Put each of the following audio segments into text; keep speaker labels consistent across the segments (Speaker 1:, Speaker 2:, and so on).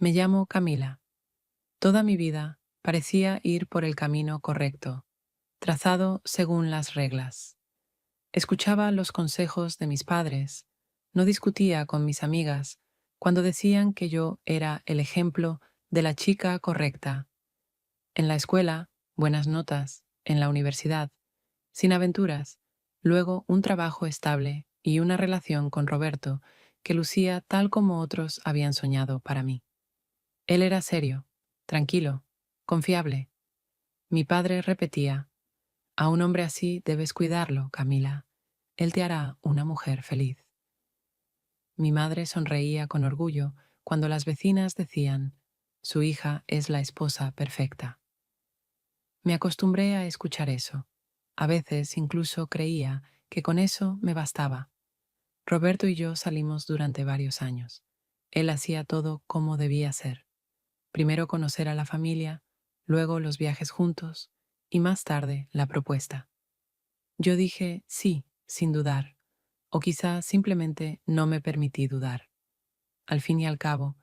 Speaker 1: Me llamo Camila. Toda mi vida parecía ir por el camino correcto, trazado según las reglas. Escuchaba los consejos de mis padres, no discutía con mis amigas cuando decían que yo era el ejemplo de la chica correcta. En la escuela, buenas notas; en la universidad, sin aventuras; luego un trabajo estable y una relación con Roberto que lucía tal como otros habían soñado para mí. Él era serio, tranquilo, confiable. Mi padre repetía: a un hombre así debes cuidarlo, Camila. Él te hará una mujer feliz. Mi madre sonreía con orgullo cuando las vecinas decían: su hija es la esposa perfecta. Me acostumbré a escuchar eso. A veces incluso creía que con eso me bastaba. Roberto y yo salimos durante varios años. Él hacía todo como debía ser. Primero conocer a la familia, luego los viajes juntos y más tarde la propuesta. Yo dije sí, sin dudar, o quizá simplemente no me permití dudar. Al fin y al cabo,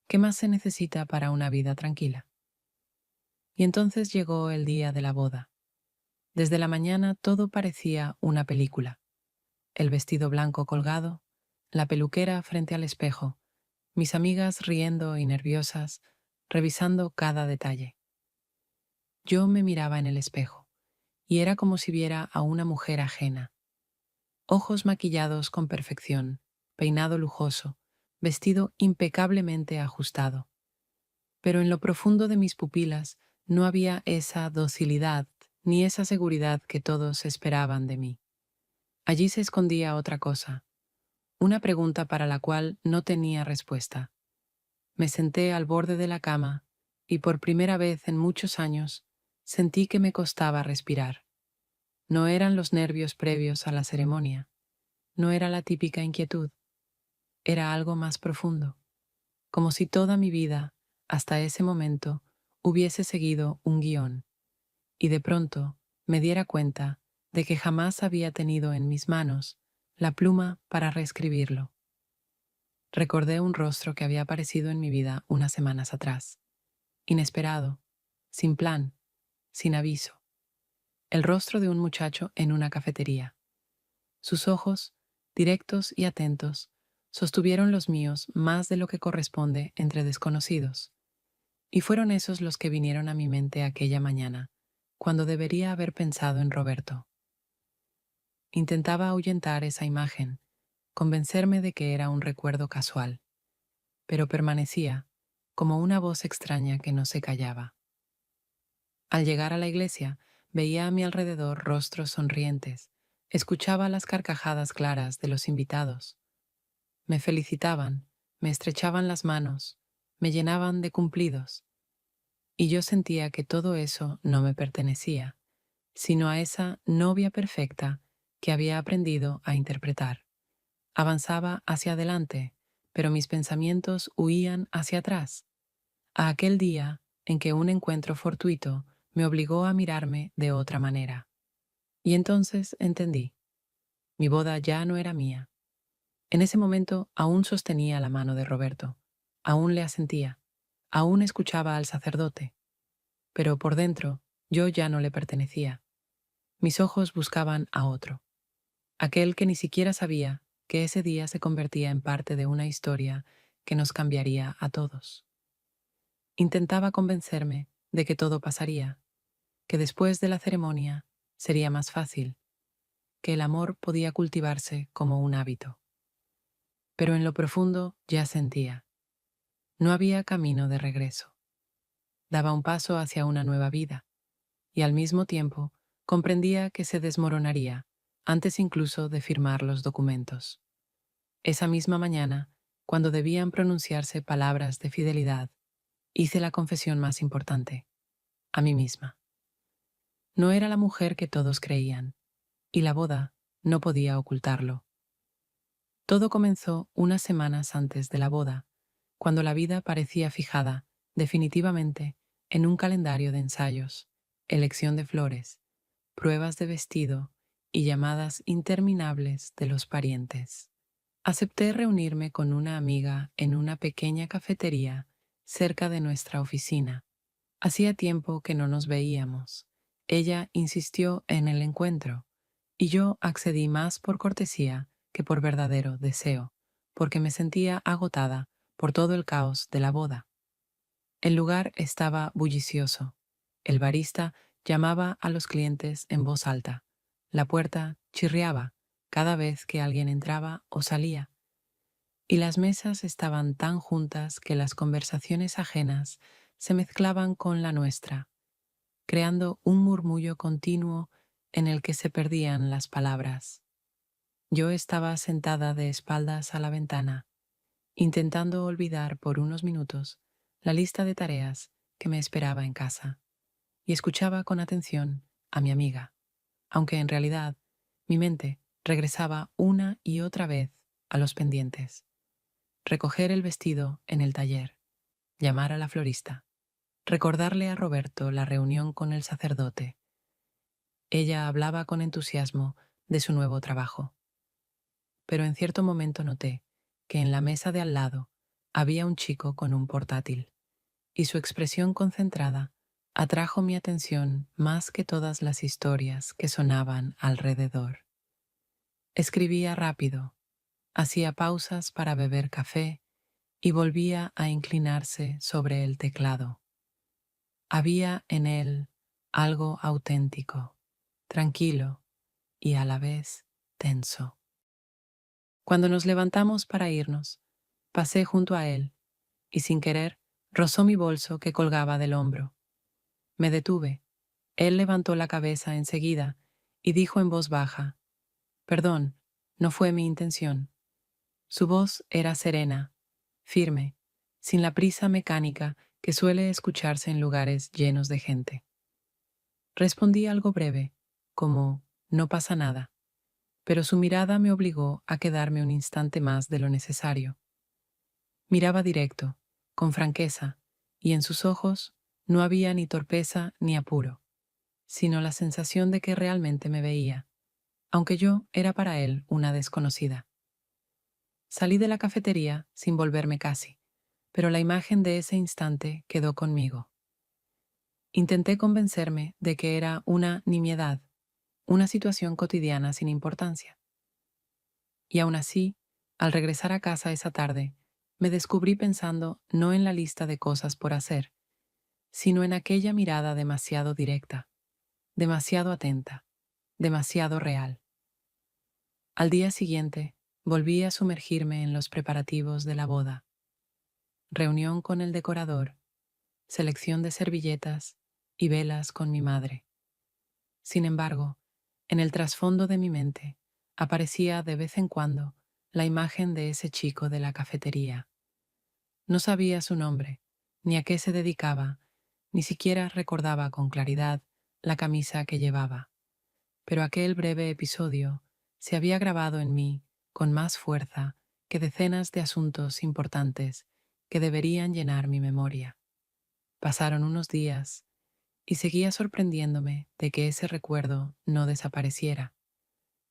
Speaker 1: ¿qué más se necesita para una vida tranquila? Y entonces llegó el día de la boda. Desde la mañana todo parecía una película. El vestido blanco colgado, la peluquera frente al espejo, mis amigas riendo y nerviosas, revisando cada detalle. Yo me miraba en el espejo, y era como si viera a una mujer ajena. Ojos maquillados con perfección, peinado lujoso, vestido impecablemente ajustado. Pero en lo profundo de mis pupilas no había esa docilidad ni esa seguridad que todos esperaban de mí. Allí se escondía otra cosa, una pregunta para la cual no tenía respuesta. Me senté al borde de la cama y por primera vez en muchos años sentí que me costaba respirar. No eran los nervios previos a la ceremonia, no era la típica inquietud, era algo más profundo, como si toda mi vida, hasta ese momento, hubiese seguido un guión, y de pronto me diera cuenta de que jamás había tenido en mis manos la pluma para reescribirlo. Recordé un rostro que había aparecido en mi vida unas semanas atrás, inesperado, sin plan, sin aviso. El rostro de un muchacho en una cafetería. Sus ojos, directos y atentos, sostuvieron los míos más de lo que corresponde entre desconocidos. Y fueron esos los que vinieron a mi mente aquella mañana, cuando debería haber pensado en Roberto. Intentaba ahuyentar esa imagen, convencerme de que era un recuerdo casual, pero permanecía, como una voz extraña que no se callaba. Al llegar a la iglesia, veía a mi alrededor rostros sonrientes, escuchaba las carcajadas claras de los invitados. Me felicitaban, me estrechaban las manos, me llenaban de cumplidos, y yo sentía que todo eso no me pertenecía, sino a esa novia perfecta que había aprendido a interpretar. Avanzaba hacia adelante, pero mis pensamientos huían hacia atrás, a aquel día en que un encuentro fortuito me obligó a mirarme de otra manera. Y entonces entendí, mi boda ya no era mía. En ese momento aún sostenía la mano de Roberto, aún le asentía, aún escuchaba al sacerdote, pero por dentro yo ya no le pertenecía. Mis ojos buscaban a otro, aquel que ni siquiera sabía que ese día se convertía en parte de una historia que nos cambiaría a todos. Intentaba convencerme de que todo pasaría, que después de la ceremonia sería más fácil, que el amor podía cultivarse como un hábito. Pero en lo profundo ya sentía, no había camino de regreso. Daba un paso hacia una nueva vida, y al mismo tiempo comprendía que se desmoronaría antes incluso de firmar los documentos. Esa misma mañana, cuando debían pronunciarse palabras de fidelidad, hice la confesión más importante, a mí misma. No era la mujer que todos creían, y la boda no podía ocultarlo. Todo comenzó unas semanas antes de la boda, cuando la vida parecía fijada, definitivamente, en un calendario de ensayos, elección de flores, pruebas de vestido y llamadas interminables de los parientes. Acepté reunirme con una amiga en una pequeña cafetería cerca de nuestra oficina. Hacía tiempo que no nos veíamos. Ella insistió en el encuentro, y yo accedí más por cortesía que por verdadero deseo, porque me sentía agotada por todo el caos de la boda. El lugar estaba bullicioso. El barista llamaba a los clientes en voz alta. La puerta chirriaba cada vez que alguien entraba o salía, y las mesas estaban tan juntas que las conversaciones ajenas se mezclaban con la nuestra, creando un murmullo continuo en el que se perdían las palabras. Yo estaba sentada de espaldas a la ventana, intentando olvidar por unos minutos la lista de tareas que me esperaba en casa, y escuchaba con atención a mi amiga, aunque en realidad mi mente regresaba una y otra vez a los pendientes. Recoger el vestido en el taller, llamar a la florista, recordarle a Roberto la reunión con el sacerdote. Ella hablaba con entusiasmo de su nuevo trabajo, pero en cierto momento noté que en la mesa de al lado había un chico con un portátil, y su expresión concentrada atrajo mi atención más que todas las historias que sonaban alrededor. Escribía rápido, hacía pausas para beber café y volvía a inclinarse sobre el teclado. Había en él algo auténtico, tranquilo y a la vez tenso. Cuando nos levantamos para irnos, pasé junto a él y sin querer rozó mi bolso que colgaba del hombro. Me detuve. Él levantó la cabeza enseguida y dijo en voz baja: «Perdón, no fue mi intención». Su voz era serena, firme, sin la prisa mecánica que suele escucharse en lugares llenos de gente. Respondí algo breve, como «no pasa nada», pero su mirada me obligó a quedarme un instante más de lo necesario. Miraba directo, con franqueza, y en sus ojos no había ni torpeza ni apuro, sino la sensación de que realmente me veía, aunque yo era para él una desconocida. Salí de la cafetería sin volverme casi, pero la imagen de ese instante quedó conmigo. Intenté convencerme de que era una nimiedad, una situación cotidiana sin importancia. Y aún así, al regresar a casa esa tarde, me descubrí pensando no en la lista de cosas por hacer, sino en aquella mirada demasiado directa, demasiado atenta, demasiado real. Al día siguiente, volví a sumergirme en los preparativos de la boda. Reunión con el decorador, selección de servilletas y velas con mi madre. Sin embargo, en el trasfondo de mi mente aparecía de vez en cuando la imagen de ese chico de la cafetería. No sabía su nombre, ni a qué se dedicaba, ni siquiera recordaba con claridad la camisa que llevaba, pero aquel breve episodio se había grabado en mí con más fuerza que decenas de asuntos importantes que deberían llenar mi memoria. Pasaron unos días y seguía sorprendiéndome de que ese recuerdo no desapareciera,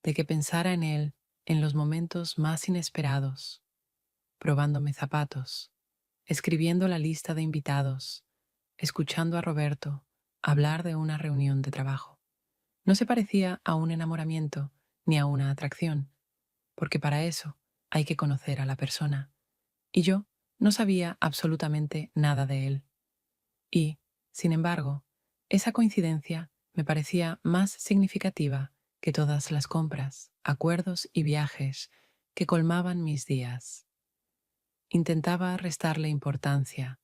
Speaker 1: de que pensara en él en los momentos más inesperados, probándome zapatos, escribiendo la lista de invitados, escuchando a Roberto hablar de una reunión de trabajo. No se parecía a un enamoramiento ni a una atracción, porque para eso hay que conocer a la persona. Y yo no sabía absolutamente nada de él. Y, sin embargo, esa coincidencia me parecía más significativa que todas las compras, acuerdos y viajes que colmaban mis días. Intentaba restarle importancia,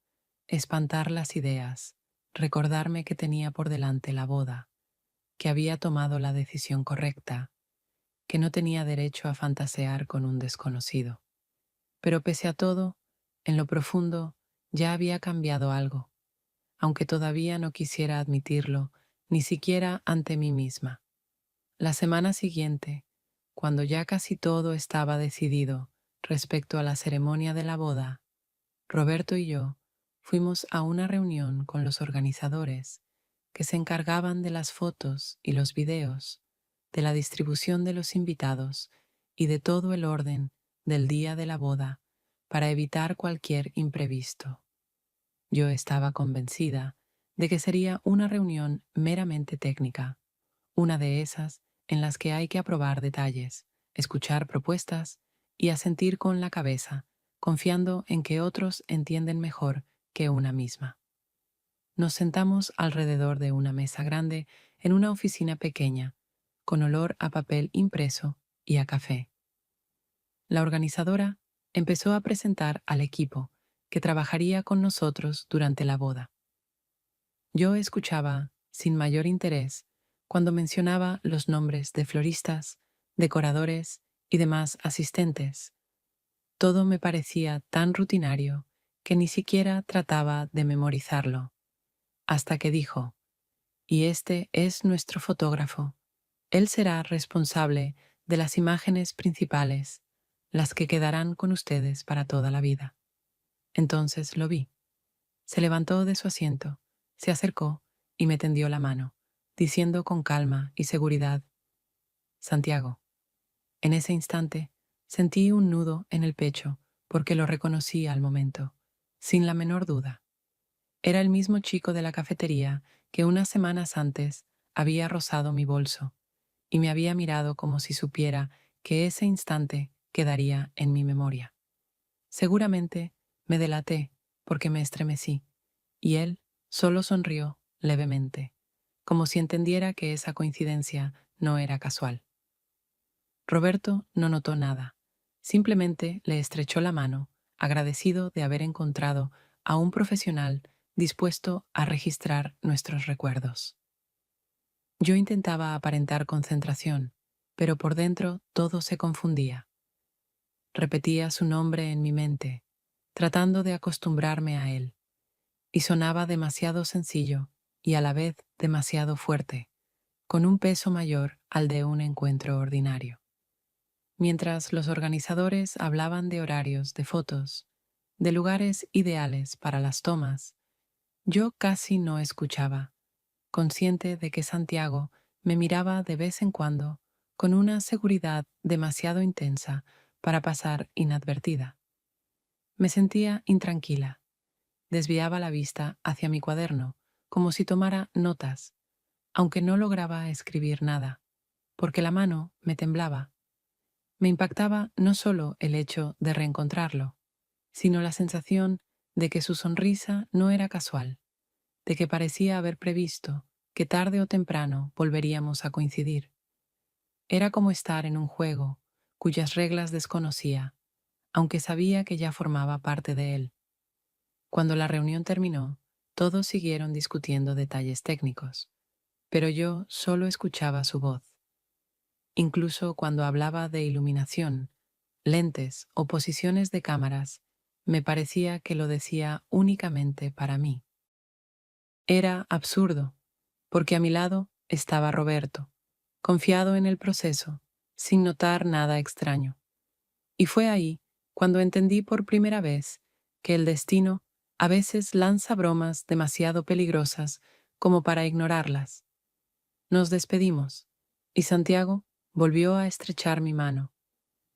Speaker 1: espantar las ideas, recordarme que tenía por delante la boda, que había tomado la decisión correcta, que no tenía derecho a fantasear con un desconocido. Pero pese a todo, en lo profundo ya había cambiado algo, aunque todavía no quisiera admitirlo, ni siquiera ante mí misma. La semana siguiente, cuando ya casi todo estaba decidido respecto a la ceremonia de la boda, Roberto y yo fuimos a una reunión con los organizadores que se encargaban de las fotos y los videos, de la distribución de los invitados y de todo el orden del día de la boda para evitar cualquier imprevisto. Yo estaba convencida de que sería una reunión meramente técnica, una de esas en las que hay que aprobar detalles, escuchar propuestas y asentir con la cabeza, confiando en que otros entienden mejor que una misma. Nos sentamos alrededor de una mesa grande en una oficina pequeña, con olor a papel impreso y a café. La organizadora empezó a presentar al equipo que trabajaría con nosotros durante la boda. Yo escuchaba sin mayor interés cuando mencionaba los nombres de floristas, decoradores y demás asistentes. Todo me parecía tan rutinario que ni siquiera trataba de memorizarlo, hasta que dijo: "Y este es nuestro fotógrafo. Él será responsable de las imágenes principales, las que quedarán con ustedes para toda la vida". Entonces lo vi. Se levantó de su asiento, se acercó y me tendió la mano, diciendo con calma y seguridad: "Santiago". En ese instante sentí un nudo en el pecho porque lo reconocí al momento, sin la menor duda. Era el mismo chico de la cafetería que unas semanas antes había rozado mi bolso y me había mirado como si supiera que ese instante quedaría en mi memoria. Seguramente me delaté porque me estremecí, y él solo sonrió levemente, como si entendiera que esa coincidencia no era casual. Roberto no notó nada, simplemente le estrechó la mano, agradecido de haber encontrado a un profesional dispuesto a registrar nuestros recuerdos. Yo intentaba aparentar concentración, pero por dentro todo se confundía. Repetía su nombre en mi mente, tratando de acostumbrarme a él, y sonaba demasiado sencillo y a la vez demasiado fuerte, con un peso mayor al de un encuentro ordinario. Mientras los organizadores hablaban de horarios de fotos, de lugares ideales para las tomas, yo casi no escuchaba, consciente de que Santiago me miraba de vez en cuando con una seguridad demasiado intensa para pasar inadvertida. Me sentía intranquila, desviaba la vista hacia mi cuaderno, como si tomara notas, aunque no lograba escribir nada, porque la mano me temblaba. Me impactaba no solo el hecho de reencontrarlo, sino la sensación de que su sonrisa no era casual, de que parecía haber previsto que tarde o temprano volveríamos a coincidir. Era como estar en un juego cuyas reglas desconocía, aunque sabía que ya formaba parte de él. Cuando la reunión terminó, todos siguieron discutiendo detalles técnicos, pero yo solo escuchaba su voz. Incluso cuando hablaba de iluminación, lentes o posiciones de cámaras, me parecía que lo decía únicamente para mí. Era absurdo, porque a mi lado estaba Roberto, confiado en el proceso, sin notar nada extraño. Y fue ahí cuando entendí por primera vez que el destino a veces lanza bromas demasiado peligrosas como para ignorarlas. Nos despedimos, y Santiago volvió a estrechar mi mano,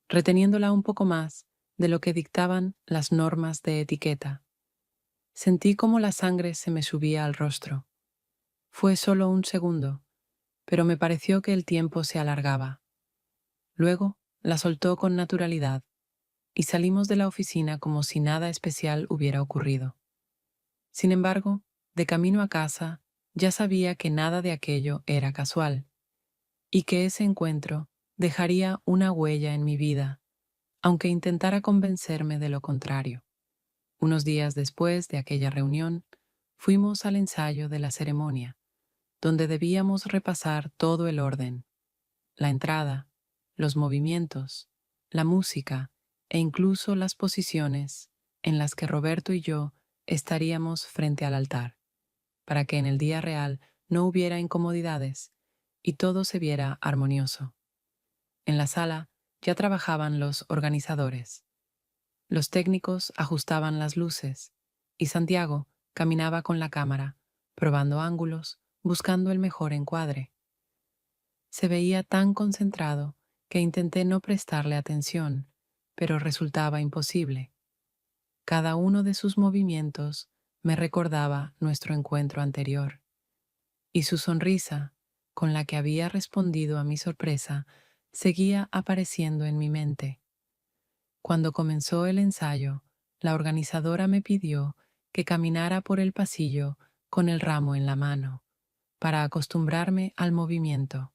Speaker 1: reteniéndola un poco más de lo que dictaban las normas de etiqueta. Sentí como la sangre se me subía al rostro. Fue solo un segundo, pero me pareció que el tiempo se alargaba. Luego la soltó con naturalidad y salimos de la oficina como si nada especial hubiera ocurrido. Sin embargo, de camino a casa, ya sabía que nada de aquello era casual y que ese encuentro dejaría una huella en mi vida, aunque intentara convencerme de lo contrario. Unos días después de aquella reunión, fuimos al ensayo de la ceremonia, donde debíamos repasar todo el orden, la entrada, los movimientos, la música e incluso las posiciones en las que Roberto y yo estaríamos frente al altar, para que en el día real no hubiera incomodidades y todo se viera armonioso. En la sala ya trabajaban los organizadores. Los técnicos ajustaban las luces y Santiago caminaba con la cámara, probando ángulos, buscando el mejor encuadre. Se veía tan concentrado que intenté no prestarle atención, pero resultaba imposible. Cada uno de sus movimientos me recordaba nuestro encuentro anterior, y su sonrisa, con la que había respondido a mi sorpresa, seguía apareciendo en mi mente. Cuando comenzó el ensayo, la organizadora me pidió que caminara por el pasillo con el ramo en la mano, para acostumbrarme al movimiento.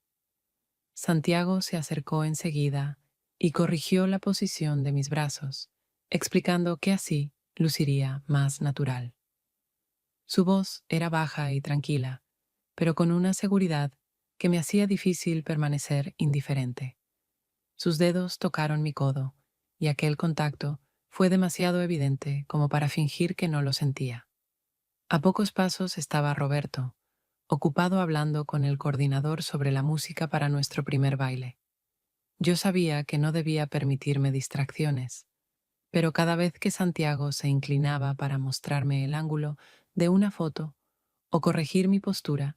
Speaker 1: Santiago se acercó enseguida y corrigió la posición de mis brazos, explicando que así luciría más natural. Su voz era baja y tranquila, pero con una seguridad que me hacía difícil permanecer indiferente. Sus dedos tocaron mi codo, y aquel contacto fue demasiado evidente como para fingir que no lo sentía. A pocos pasos estaba Roberto, ocupado hablando con el coordinador sobre la música para nuestro primer baile. Yo sabía que no debía permitirme distracciones, pero cada vez que Santiago se inclinaba para mostrarme el ángulo de una foto o corregir mi postura,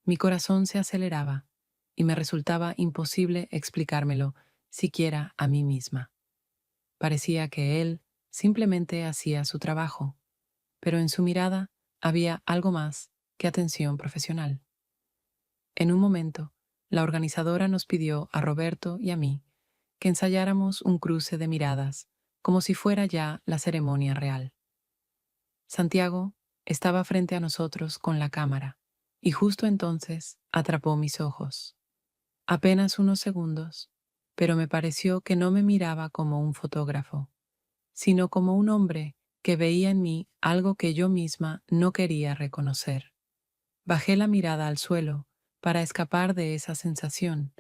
Speaker 1: mi corazón se aceleraba y me resultaba imposible explicármelo siquiera a mí misma. Parecía que él simplemente hacía su trabajo, pero en su mirada había algo más que atención profesional. En un momento, la organizadora nos pidió a Roberto y a mí que ensayáramos un cruce de miradas, como si fuera ya la ceremonia real. Santiago estaba frente a nosotros con la cámara, y justo entonces atrapó mis ojos. Apenas unos segundos, pero me pareció que no me miraba como un fotógrafo, sino como un hombre que veía en mí algo que yo misma no quería reconocer. Bajé la mirada al suelo para escapar de esa sensación,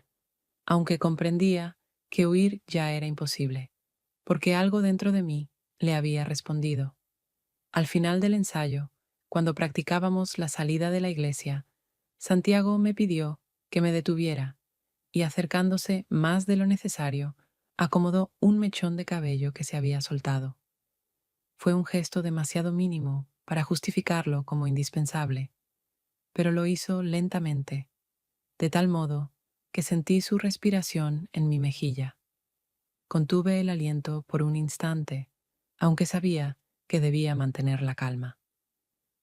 Speaker 1: aunque comprendía que huir ya era imposible, porque algo dentro de mí le había respondido. Al final del ensayo, cuando practicábamos la salida de la iglesia, Santiago me pidió que me detuviera y, acercándose más de lo necesario, acomodó un mechón de cabello que se había soltado. Fue un gesto demasiado mínimo para justificarlo como indispensable, pero lo hizo lentamente, de tal modo que sentí su respiración en mi mejilla. Contuve el aliento por un instante, aunque sabía que debía mantener la calma.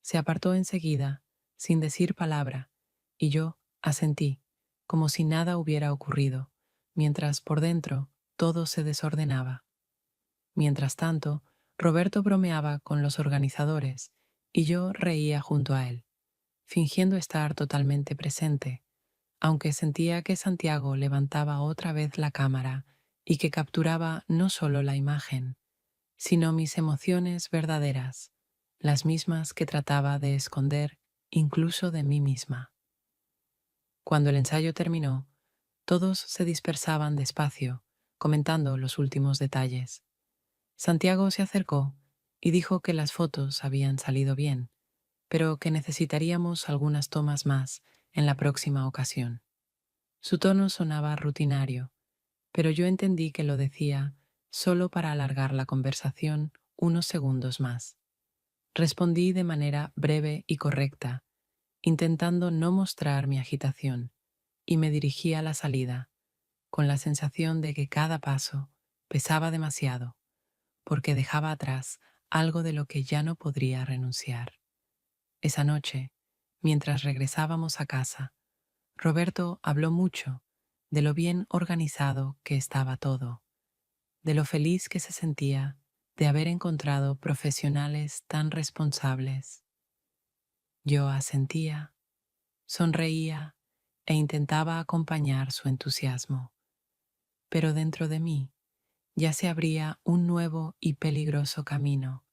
Speaker 1: Se apartó enseguida, sin decir palabra, y yo asentí, como si nada hubiera ocurrido, mientras por dentro todo se desordenaba. Mientras tanto, Roberto bromeaba con los organizadores y yo reía junto a él, fingiendo estar totalmente presente, aunque sentía que Santiago levantaba otra vez la cámara y que capturaba no solo la imagen, sino mis emociones verdaderas, las mismas que trataba de esconder incluso de mí misma. Cuando el ensayo terminó, todos se dispersaban despacio, comentando los últimos detalles. Santiago se acercó y dijo que las fotos habían salido bien, pero que necesitaríamos algunas tomas más en la próxima ocasión. Su tono sonaba rutinario, pero yo entendí que lo decía solo para alargar la conversación unos segundos más. Respondí de manera breve y correcta, intentando no mostrar mi agitación, y me dirigí a la salida, con la sensación de que cada paso pesaba demasiado, porque dejaba atrás algo de lo que ya no podría renunciar. Esa noche, mientras regresábamos a casa, Roberto habló mucho de lo bien organizado que estaba todo, de lo feliz que se sentía de haber encontrado profesionales tan responsables. Yo asentía, sonreía e intentaba acompañar su entusiasmo, pero dentro de mí ya se abría un nuevo y peligroso camino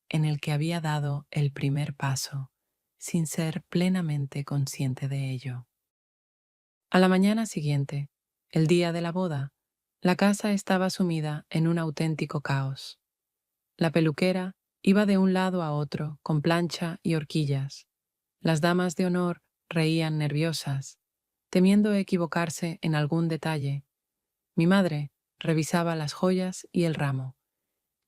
Speaker 1: en el que había dado el primer paso sin ser plenamente consciente de ello. A la mañana siguiente, el día de la boda, la casa estaba sumida en un auténtico caos. La peluquera iba de un lado a otro con plancha y horquillas. Las damas de honor reían nerviosas, temiendo equivocarse en algún detalle. Mi madre revisaba las joyas y el ramo,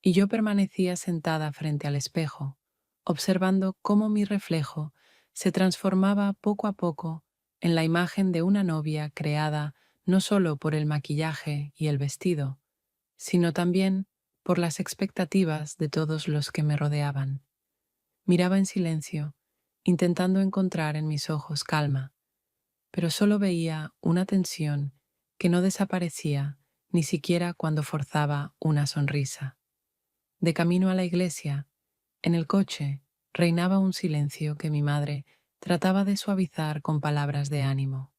Speaker 1: y yo permanecía sentada frente al espejo, observando cómo mi reflejo se transformaba poco a poco en la imagen de una novia creada no solo por el maquillaje y el vestido, sino también por las expectativas de todos los que me rodeaban. Miraba en silencio, intentando encontrar en mis ojos calma, pero solo veía una tensión que no desaparecía ni siquiera cuando forzaba una sonrisa. De camino a la iglesia, en el coche, reinaba un silencio que mi madre trataba de suavizar con palabras de ánimo,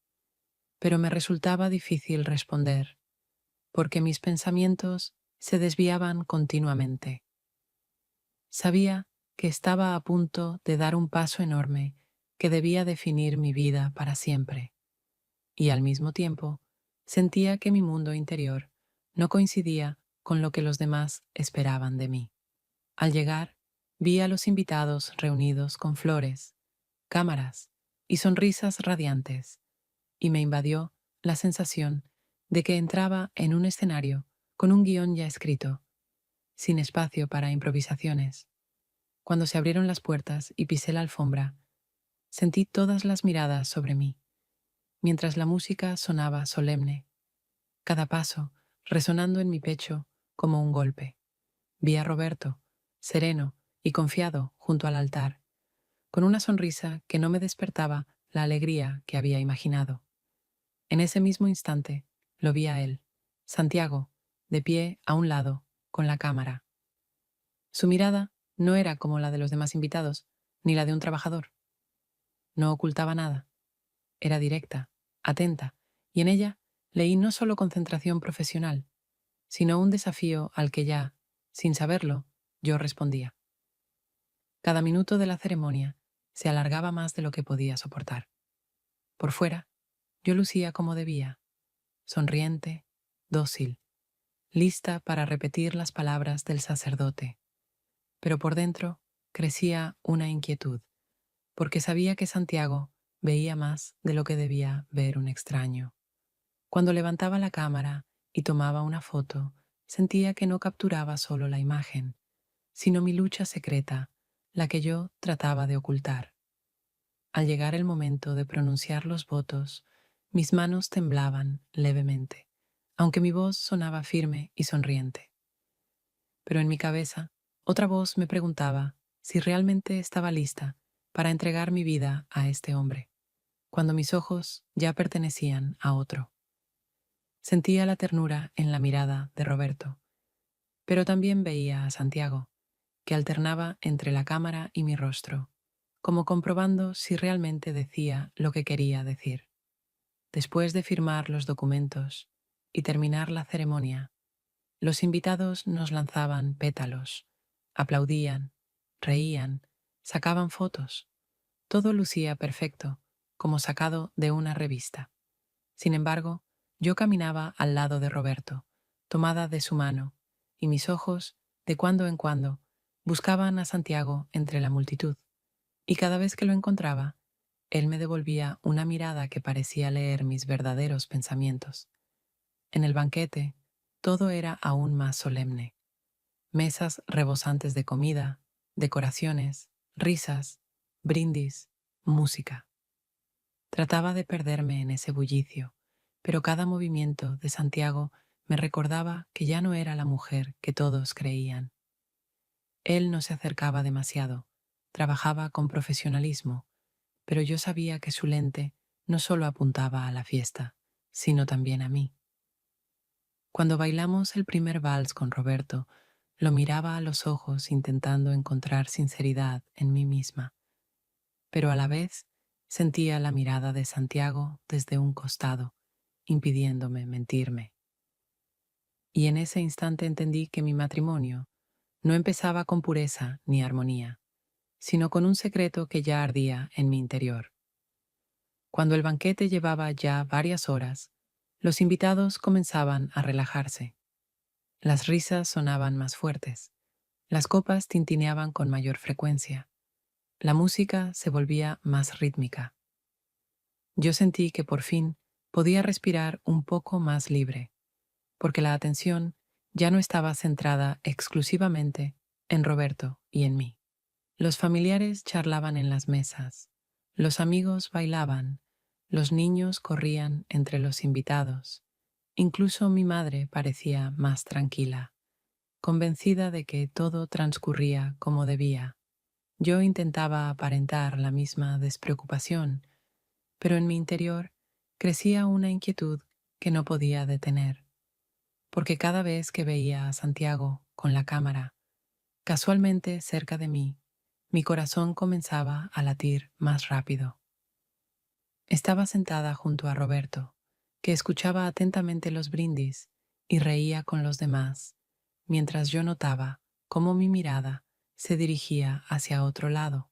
Speaker 1: pero me resultaba difícil responder, porque mis pensamientos se desviaban continuamente. Sabía que estaba a punto de dar un paso enorme que debía definir mi vida para siempre, y al mismo tiempo sentía que mi mundo interior no coincidía con lo que los demás esperaban de mí. Al llegar, vi a los invitados reunidos con flores, cámaras y sonrisas radiantes, y me invadió la sensación de que entraba en un escenario con un guión ya escrito, sin espacio para improvisaciones. Cuando se abrieron las puertas y pisé la alfombra, sentí todas las miradas sobre mí, mientras la música sonaba solemne, cada paso resonando en mi pecho como un golpe. Vi a Roberto, sereno y confiado, junto al altar, con una sonrisa que no me despertaba la alegría que había imaginado. En ese mismo instante lo vi a él, Santiago, de pie a un lado, con la cámara. Su mirada no era como la de los demás invitados, ni la de un trabajador. No ocultaba nada. Era directa, atenta, y en ella leí no solo concentración profesional, sino un desafío al que ya, sin saberlo, yo respondía. Cada minuto de la ceremonia se alargaba más de lo que podía soportar. Por fuera, yo lucía como debía, sonriente, dócil, lista para repetir las palabras del sacerdote. Pero por dentro crecía una inquietud, porque sabía que Santiago veía más de lo que debía ver un extraño. Cuando levantaba la cámara y tomaba una foto, sentía que no capturaba solo la imagen, sino mi lucha secreta, la que yo trataba de ocultar. Al llegar el momento de pronunciar los votos, mis manos temblaban levemente, aunque mi voz sonaba firme y sonriente. Pero en mi cabeza, otra voz me preguntaba si realmente estaba lista para entregar mi vida a este hombre, cuando mis ojos ya pertenecían a otro. Sentía la ternura en la mirada de Roberto, pero también veía a Santiago, que alternaba entre la cámara y mi rostro, como comprobando si realmente decía lo que quería decir. Después de firmar los documentos y terminar la ceremonia, los invitados nos lanzaban pétalos, aplaudían, reían, sacaban fotos. Todo lucía perfecto, como sacado de una revista. Sin embargo, yo caminaba al lado de Roberto, tomada de su mano, y mis ojos, de cuando en cuando, buscaban a Santiago entre la multitud, y cada vez que lo encontraba, él me devolvía una mirada que parecía leer mis verdaderos pensamientos. En el banquete, todo era aún más solemne. Mesas rebosantes de comida, decoraciones, risas, brindis, música. Trataba de perderme en ese bullicio, pero cada movimiento de Santiago me recordaba que ya no era la mujer que todos creían. Él no se acercaba demasiado, trabajaba con profesionalismo, pero yo sabía que su lente no solo apuntaba a la fiesta, sino también a mí. Cuando bailamos el primer vals con Roberto, lo miraba a los ojos intentando encontrar sinceridad en mí misma, pero a la vez sentía la mirada de Santiago desde un costado, impidiéndome mentirme. Y en ese instante entendí que mi matrimonio no empezaba con pureza ni armonía, sino con un secreto que ya ardía en mi interior. Cuando el banquete llevaba ya varias horas, los invitados comenzaban a relajarse. Las risas sonaban más fuertes, las copas tintineaban con mayor frecuencia, la música se volvía más rítmica. Yo sentí que por fin podía respirar un poco más libre, porque la atención ya no estaba centrada exclusivamente en Roberto y en mí. Los familiares charlaban en las mesas, los amigos bailaban, los niños corrían entre los invitados. Incluso mi madre parecía más tranquila, convencida de que todo transcurría como debía. Yo intentaba aparentar la misma despreocupación, pero en mi interior crecía una inquietud que no podía detener, porque cada vez que veía a Santiago con la cámara, casualmente cerca de mí, mi corazón comenzaba a latir más rápido. Estaba sentada junto a Roberto, que escuchaba atentamente los brindis y reía con los demás, mientras yo notaba cómo mi mirada se dirigía hacia otro lado.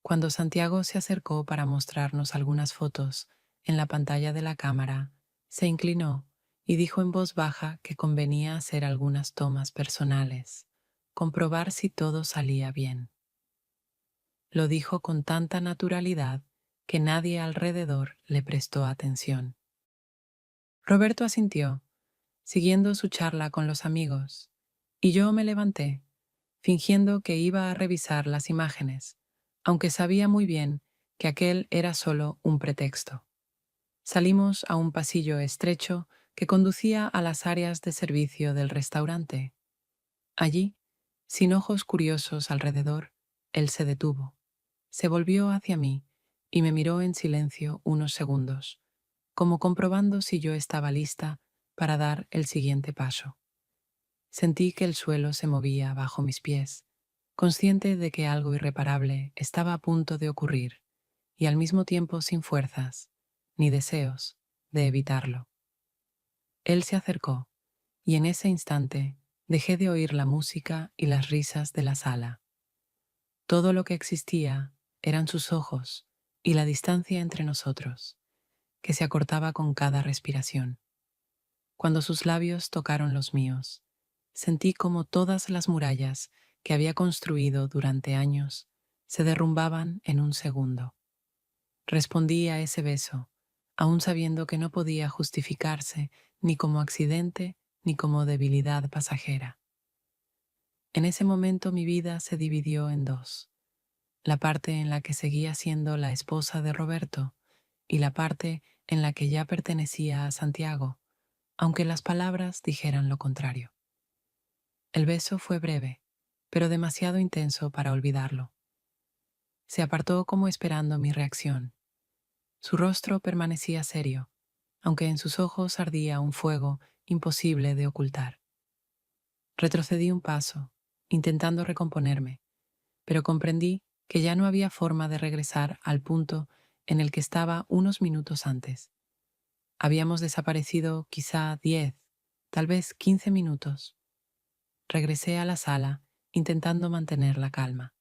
Speaker 1: Cuando Santiago se acercó para mostrarnos algunas fotos en la pantalla de la cámara, se inclinó y dijo en voz baja que convenía hacer algunas tomas personales, comprobar si todo salía bien. Lo dijo con tanta naturalidad que nadie alrededor le prestó atención. Roberto asintió, siguiendo su charla con los amigos, y yo me levanté, fingiendo que iba a revisar las imágenes, aunque sabía muy bien que aquel era solo un pretexto. Salimos a un pasillo estrecho que conducía a las áreas de servicio del restaurante. Allí, sin ojos curiosos alrededor, él se detuvo. Se volvió hacia mí y me miró en silencio unos segundos, como comprobando si yo estaba lista para dar el siguiente paso. Sentí que el suelo se movía bajo mis pies, consciente de que algo irreparable estaba a punto de ocurrir, y al mismo tiempo sin fuerzas, ni deseos, de evitarlo. Él se acercó, y en ese instante dejé de oír la música y las risas de la sala. Todo lo que existía eran sus ojos y la distancia entre nosotros, que se acortaba con cada respiración. Cuando sus labios tocaron los míos, sentí como todas las murallas que había construido durante años se derrumbaban en un segundo. Respondí a ese beso, aún sabiendo que no podía justificarse ni como accidente ni como debilidad pasajera. En ese momento mi vida se dividió en dos: la parte en la que seguía siendo la esposa de Roberto y la parte en la que ya pertenecía a Santiago, aunque las palabras dijeran lo contrario. El beso fue breve, pero demasiado intenso para olvidarlo. Se apartó como esperando mi reacción. Su rostro permanecía serio, aunque en sus ojos ardía un fuego imposible de ocultar. Retrocedí un paso, intentando recomponerme, pero comprendí que ya no había forma de regresar al punto en el que estaba unos minutos antes. Habíamos desaparecido quizá 10, tal vez 15 minutos. Regresé a la sala, intentando mantener la calma.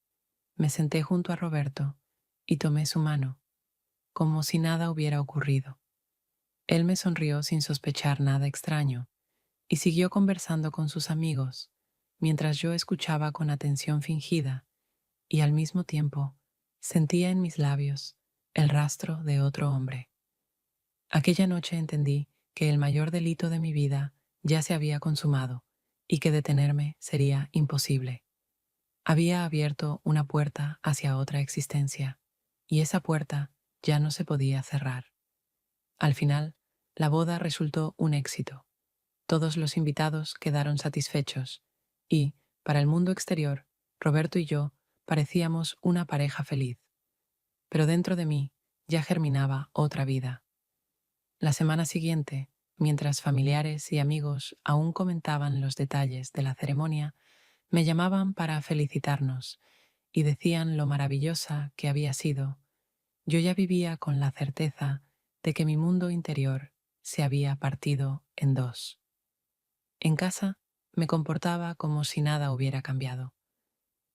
Speaker 1: Me senté junto a Roberto y tomé su mano, como si nada hubiera ocurrido. Él me sonrió sin sospechar nada extraño y siguió conversando con sus amigos, mientras yo escuchaba con atención fingida y al mismo tiempo sentía en mis labios el rastro de otro hombre. Aquella noche entendí que el mayor delito de mi vida ya se había consumado y que detenerme sería imposible. Había abierto una puerta hacia otra existencia, y esa puerta ya no se podía cerrar. Al final, la boda resultó un éxito. Todos los invitados quedaron satisfechos y, para el mundo exterior, Roberto y yo parecíamos una pareja feliz. Pero dentro de mí ya germinaba otra vida. La semana siguiente, mientras familiares y amigos aún comentaban los detalles de la ceremonia, me llamaban para felicitarnos y decían lo maravillosa que había sido. Yo ya vivía con la certeza de que mi mundo interior se había partido en dos. En casa me comportaba como si nada hubiera cambiado.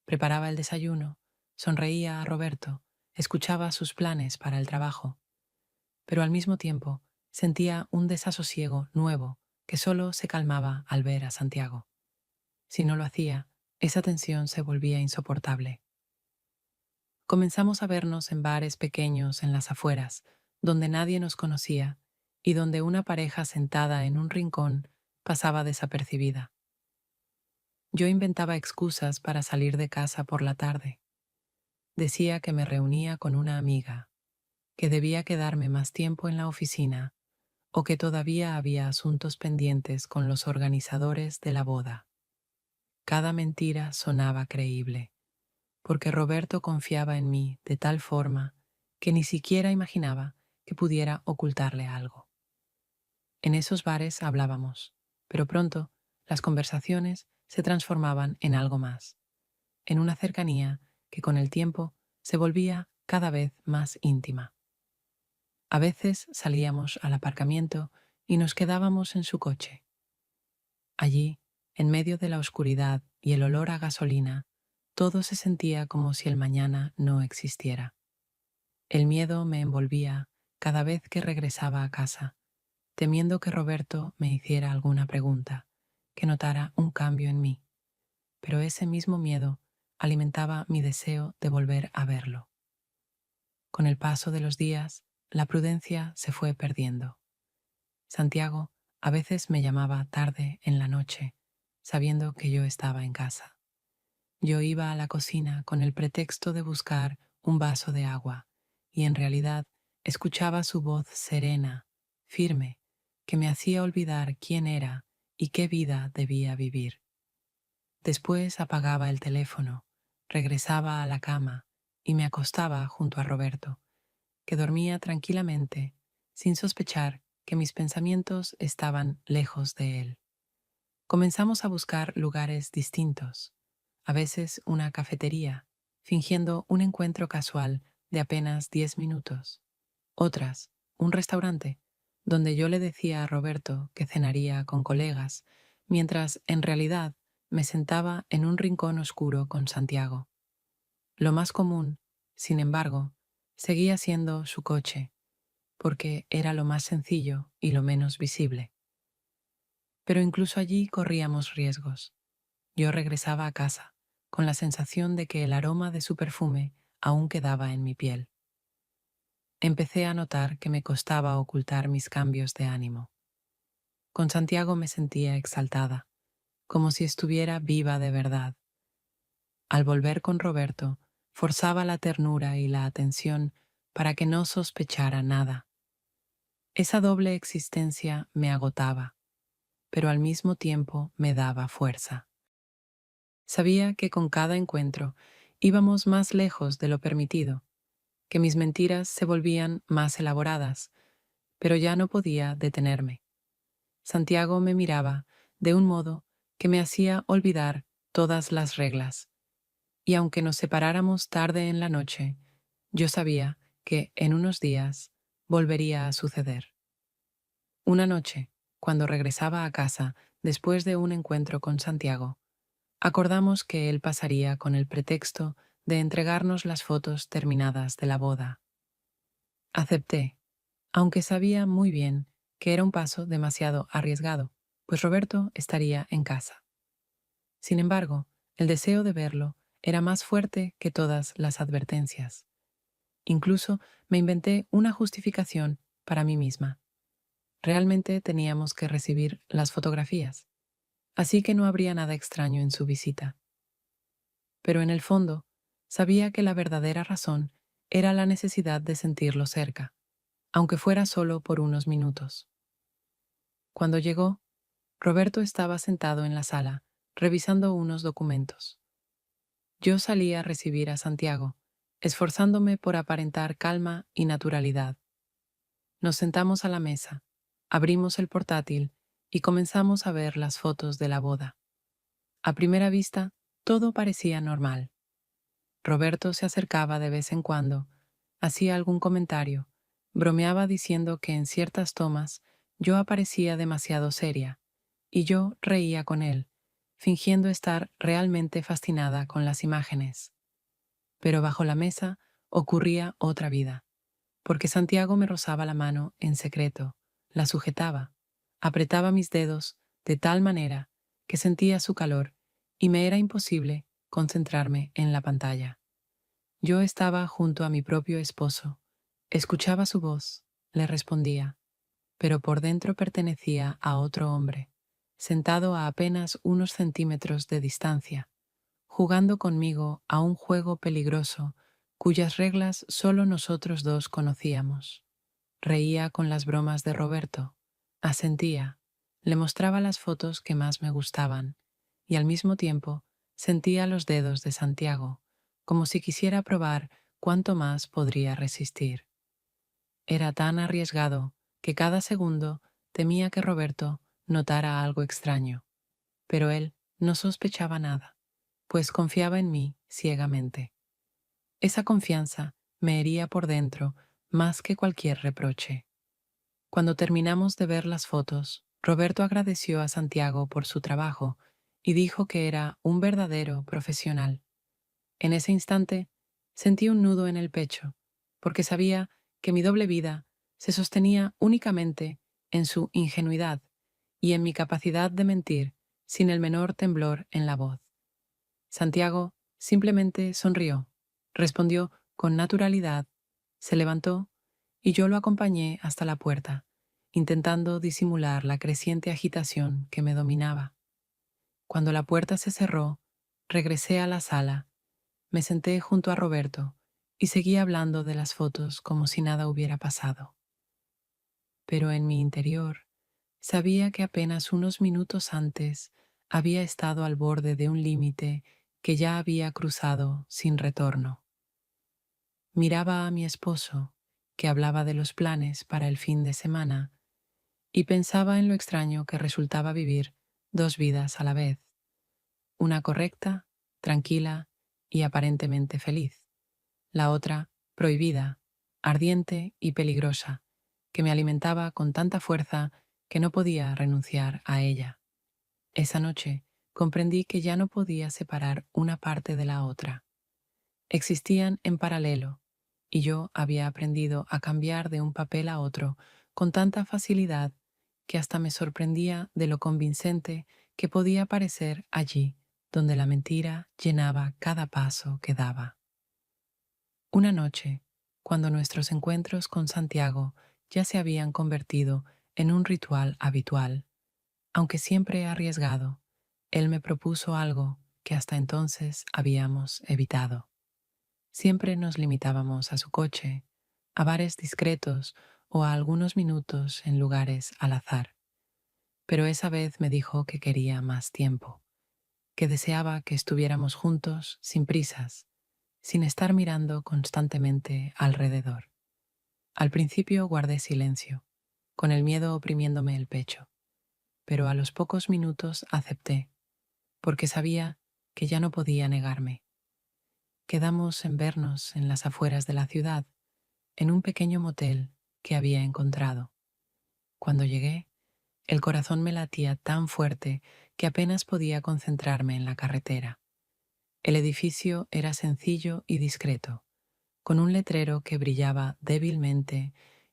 Speaker 1: Preparaba el desayuno, sonreía a Roberto, escuchaba sus planes para el trabajo, pero al mismo tiempo sentía un desasosiego nuevo que solo se calmaba al ver a Santiago. Si no lo hacía, esa tensión se volvía insoportable. Comenzamos a vernos en bares pequeños en las afueras, donde nadie nos conocía y donde una pareja sentada en un rincón pasaba desapercibida. Yo inventaba excusas para salir de casa por la tarde. Decía que me reunía con una amiga, que debía quedarme más tiempo en la oficina o que todavía había asuntos pendientes con los organizadores de la boda. Cada mentira sonaba creíble, porque Roberto confiaba en mí de tal forma que ni siquiera imaginaba que pudiera ocultarle algo. En esos bares hablábamos, pero pronto las conversaciones se transformaban en algo más, en una cercanía que con el tiempo se volvía cada vez más íntima. A veces salíamos al aparcamiento y nos quedábamos en su coche. Allí, en medio de la oscuridad y el olor a gasolina, todo se sentía como si el mañana no existiera. El miedo me envolvía cada vez que regresaba a casa, temiendo que Roberto me hiciera alguna pregunta, que notara un cambio en mí. Pero ese mismo miedo alimentaba mi deseo de volver a verlo. Con el paso de los días, la prudencia se fue perdiendo. Santiago a veces me llamaba tarde en la noche, sabiendo que yo estaba en casa. Yo iba a la cocina con el pretexto de buscar un vaso de agua, y en realidad escuchaba su voz serena, firme, que me hacía olvidar quién era y qué vida debía vivir. Después apagaba el teléfono, regresaba a la cama y me acostaba junto a Roberto, que dormía tranquilamente, sin sospechar que mis pensamientos estaban lejos de él. Comenzamos a buscar lugares distintos, a veces una cafetería, fingiendo un encuentro casual de apenas 10 minutos. Otras, un restaurante, donde yo le decía a Roberto que cenaría con colegas, mientras en realidad me sentaba en un rincón oscuro con Santiago. Lo más común, sin embargo, seguía siendo su coche, porque era lo más sencillo y lo menos visible. Pero incluso allí corríamos riesgos. Yo regresaba a casa, con la sensación de que el aroma de su perfume aún quedaba en mi piel. Empecé a notar que me costaba ocultar mis cambios de ánimo. Con Santiago me sentía exaltada, como si estuviera viva de verdad. Al volver con Roberto, forzaba la ternura y la atención para que no sospechara nada. Esa doble existencia me agotaba, pero al mismo tiempo me daba fuerza. Sabía que con cada encuentro íbamos más lejos de lo permitido, que mis mentiras se volvían más elaboradas, pero ya no podía detenerme. Santiago me miraba de un modo que me hacía olvidar todas las reglas, y aunque nos separáramos tarde en la noche, yo sabía que en unos días volvería a suceder. Una noche, cuando regresaba a casa después de un encuentro con Santiago, acordamos que él pasaría con el pretexto de entregarnos las fotos terminadas de la boda. Acepté, aunque sabía muy bien que era un paso demasiado arriesgado, pues Roberto estaría en casa. Sin embargo, el deseo de verlo era más fuerte que todas las advertencias. Incluso me inventé una justificación para mí misma. Realmente teníamos que recibir las fotografías, así que no habría nada extraño en su visita. Pero en el fondo, sabía que la verdadera razón era la necesidad de sentirlo cerca, aunque fuera solo por unos minutos. Cuando llegó, Roberto estaba sentado en la sala, revisando unos documentos. Yo salí a recibir a Santiago, esforzándome por aparentar calma y naturalidad. Nos sentamos a la mesa, abrimos el portátil y comenzamos a ver las fotos de la boda. A primera vista, todo parecía normal. Roberto se acercaba de vez en cuando, hacía algún comentario, bromeaba diciendo que en ciertas tomas yo aparecía demasiado seria, y yo reía con él, fingiendo estar realmente fascinada con las imágenes. Pero bajo la mesa ocurría otra vida, porque Santiago me rozaba la mano en secreto, la sujetaba, apretaba mis dedos de tal manera que sentía su calor y me era imposible concentrarme en la pantalla. Yo estaba junto a mi propio esposo, escuchaba su voz, le respondía, pero por dentro pertenecía a otro hombre, sentado a apenas unos centímetros de distancia, jugando conmigo a un juego peligroso cuyas reglas solo nosotros dos conocíamos. Reía con las bromas de Roberto, asentía, le mostraba las fotos que más me gustaban, y al mismo tiempo sentía los dedos de Santiago, como si quisiera probar cuánto más podría resistir. Era tan arriesgado que cada segundo temía que Roberto notara algo extraño, pero él no sospechaba nada, pues confiaba en mí ciegamente. Esa confianza me hería por dentro más que cualquier reproche. Cuando terminamos de ver las fotos, Roberto agradeció a Santiago por su trabajo y dijo que era un verdadero profesional. En ese instante sentí un nudo en el pecho, porque sabía que mi doble vida se sostenía únicamente en su ingenuidad y en mi capacidad de mentir sin el menor temblor en la voz. Santiago simplemente sonrió, respondió con naturalidad, se levantó y yo lo acompañé hasta la puerta, intentando disimular la creciente agitación que me dominaba. Cuando la puerta se cerró, regresé a la sala, me senté junto a Roberto y seguí hablando de las fotos como si nada hubiera pasado. Pero en mi interior sabía que apenas unos minutos antes había estado al borde de un límite que ya había cruzado sin retorno. Miraba a mi esposo, que hablaba de los planes para el fin de semana, y pensaba en lo extraño que resultaba vivir dos vidas a la vez, una correcta, tranquila y aparentemente feliz, la otra prohibida, ardiente y peligrosa, que me alimentaba con tanta fuerza que no podía renunciar a ella. Esa noche comprendí que ya no podía separar una parte de la otra. Existían en paralelo, y yo había aprendido a cambiar de un papel a otro con tanta facilidad que hasta me sorprendía de lo convincente que podía parecer allí, donde la mentira llenaba cada paso que daba. Una noche, cuando nuestros encuentros con Santiago ya se habían convertido en un ritual habitual, aunque siempre arriesgado, él me propuso algo que hasta entonces habíamos evitado. Siempre nos limitábamos a su coche, a bares discretos o a algunos minutos en lugares al azar. Pero esa vez me dijo que quería más tiempo, que deseaba que estuviéramos juntos sin prisas, sin estar mirando constantemente alrededor. Al principio guardé silencio, con el miedo oprimiéndome el pecho, pero a los pocos minutos acepté, porque sabía que ya no podía negarme. Quedamos en vernos en las afueras de la ciudad, en un pequeño motel que había encontrado. Cuando llegué, el corazón me latía tan fuerte que apenas podía concentrarme en la carretera. El edificio era sencillo y discreto, con un letrero que brillaba débilmente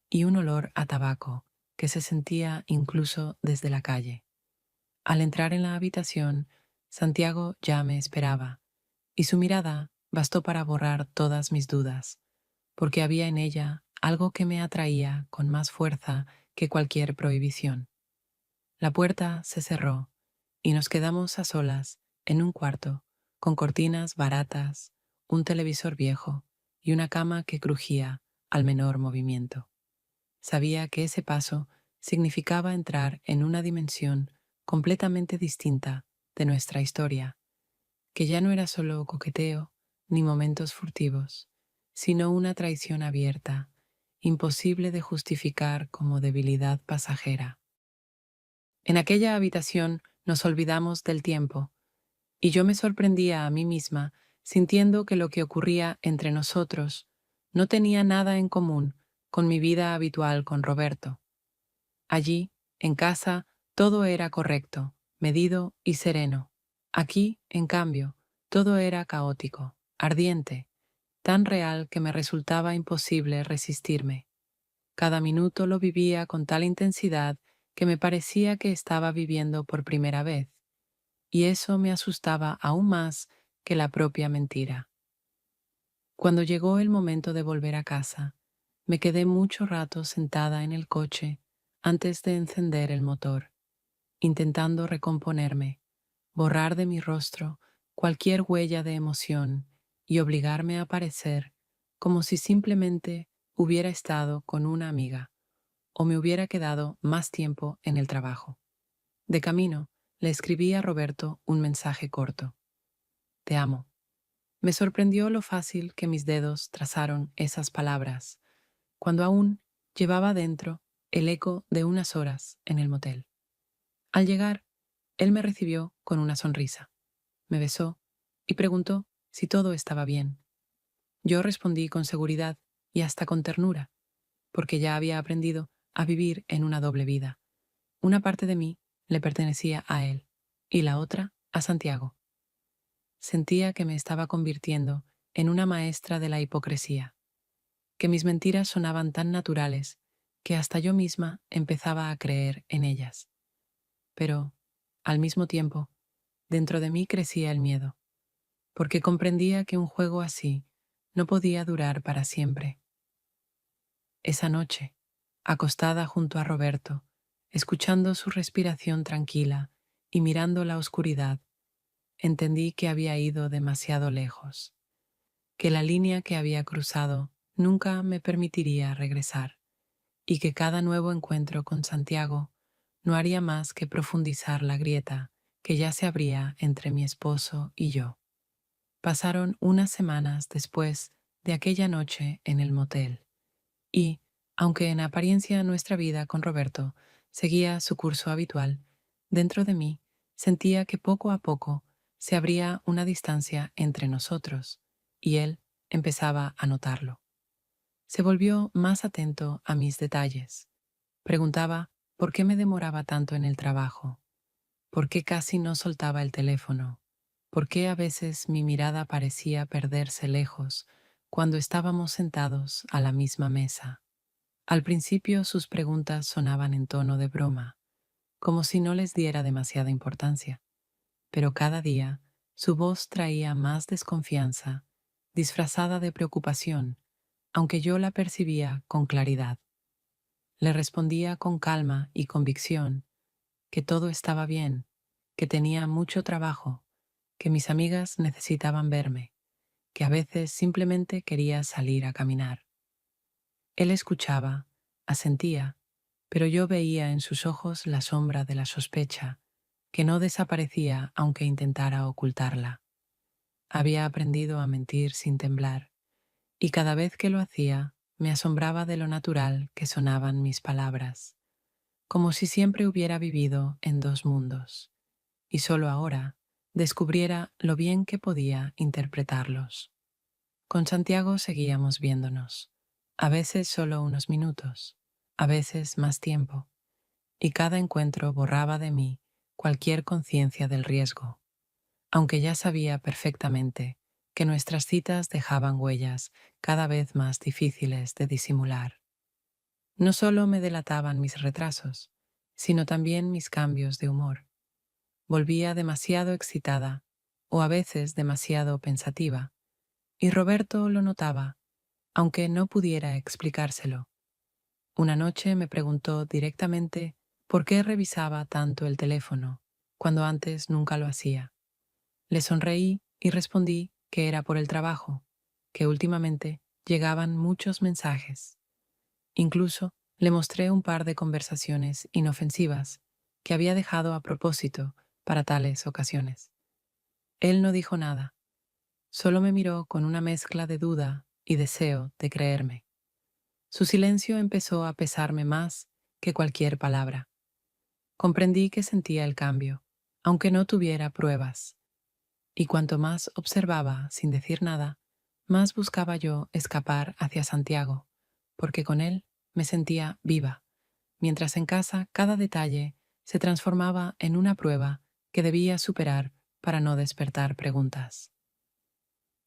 Speaker 1: y un olor a tabaco que se sentía incluso desde la calle. Al entrar en la habitación, Santiago ya me esperaba, y su mirada bastó para borrar todas mis dudas, porque había en ella algo que me atraía con más fuerza que cualquier prohibición. La puerta se cerró y nos quedamos a solas en un cuarto, con cortinas baratas, un televisor viejo y una cama que crujía al menor movimiento. Sabía que ese paso significaba entrar en una dimensión completamente distinta de nuestra historia, que ya no era solo coqueteo ni momentos furtivos, sino una traición abierta, imposible de justificar como debilidad pasajera. En aquella habitación nos olvidamos del tiempo, y yo me sorprendía a mí misma sintiendo que lo que ocurría entre nosotros no tenía nada en común con mi vida habitual con Roberto. Allí, en casa, todo era correcto, medido y sereno. Aquí, en cambio, todo era caótico, ardiente, tan real que me resultaba imposible resistirme. Cada minuto lo vivía con tal intensidad que me parecía que estaba viviendo por primera vez, y eso me asustaba aún más que la propia mentira. Cuando llegó el momento de volver a casa, me quedé mucho rato sentada en el coche antes de encender el motor, intentando recomponerme, borrar de mi rostro cualquier huella de emoción y obligarme a parecer como si simplemente hubiera estado con una amiga o me hubiera quedado más tiempo en el trabajo. De camino, le escribí a Roberto un mensaje corto. Te amo. Me sorprendió lo fácil que mis dedos trazaron esas palabras, cuando aún llevaba dentro el eco de unas horas en el motel. Al llegar, él me recibió con una sonrisa, me besó y preguntó si todo estaba bien. Yo respondí con seguridad y hasta con ternura, porque ya había aprendido a vivir en una doble vida. Una parte de mí le pertenecía a él y la otra a Santiago. Sentía que me estaba convirtiendo en una maestra de la hipocresía, que mis mentiras sonaban tan naturales que hasta yo misma empezaba a creer en ellas. Pero, al mismo tiempo, dentro de mí crecía el miedo, porque comprendía que un juego así no podía durar para siempre. Esa noche, acostada junto a Roberto, escuchando su respiración tranquila y mirando la oscuridad, entendí que había ido demasiado lejos, que la línea que había cruzado nunca me permitiría regresar y que cada nuevo encuentro con Santiago no haría más que profundizar la grieta que ya se abría entre mi esposo y yo. Pasaron unas semanas después de aquella noche en el motel y, aunque en apariencia nuestra vida con Roberto seguía su curso habitual, dentro de mí sentía que poco a poco se abría una distancia entre nosotros y él empezaba a notarlo. Se volvió más atento a mis detalles. Preguntaba por qué me demoraba tanto en el trabajo, por qué casi no soltaba el teléfono, por qué a veces mi mirada parecía perderse lejos cuando estábamos sentados a la misma mesa. Al principio sus preguntas sonaban en tono de broma, como si no les diera demasiada importancia, pero cada día su voz traía más desconfianza, disfrazada de preocupación, aunque yo la percibía con claridad. Le respondía con calma y convicción que todo estaba bien, que tenía mucho trabajo, que mis amigas necesitaban verme, que a veces simplemente quería salir a caminar. Él escuchaba, asentía, pero yo veía en sus ojos la sombra de la sospecha, que no desaparecía aunque intentara ocultarla. Había aprendido a mentir sin temblar, y cada vez que lo hacía, me asombraba de lo natural que sonaban mis palabras, como si siempre hubiera vivido en dos mundos, y solo ahora descubriera lo bien que podía interpretarlos. Con Santiago seguíamos viéndonos, a veces solo unos minutos, a veces más tiempo, y cada encuentro borraba de mí cualquier conciencia del riesgo, aunque ya sabía perfectamente que nuestras citas dejaban huellas cada vez más difíciles de disimular. No solo me delataban mis retrasos, sino también mis cambios de humor. Volvía demasiado excitada o a veces demasiado pensativa, y Roberto lo notaba, aunque no pudiera explicárselo. Una noche me preguntó directamente por qué revisaba tanto el teléfono, cuando antes nunca lo hacía. Le sonreí y respondí que era por el trabajo, que últimamente llegaban muchos mensajes. Incluso le mostré un par de conversaciones inofensivas que había dejado a propósito para tales ocasiones. Él no dijo nada, solo me miró con una mezcla de duda y deseo de creerme. Su silencio empezó a pesarme más que cualquier palabra. Comprendí que sentía el cambio, aunque no tuviera pruebas, y cuanto más observaba sin decir nada, más buscaba yo escapar hacia Santiago, porque con él me sentía viva, mientras en casa cada detalle se transformaba en una prueba que debía superar para no despertar preguntas.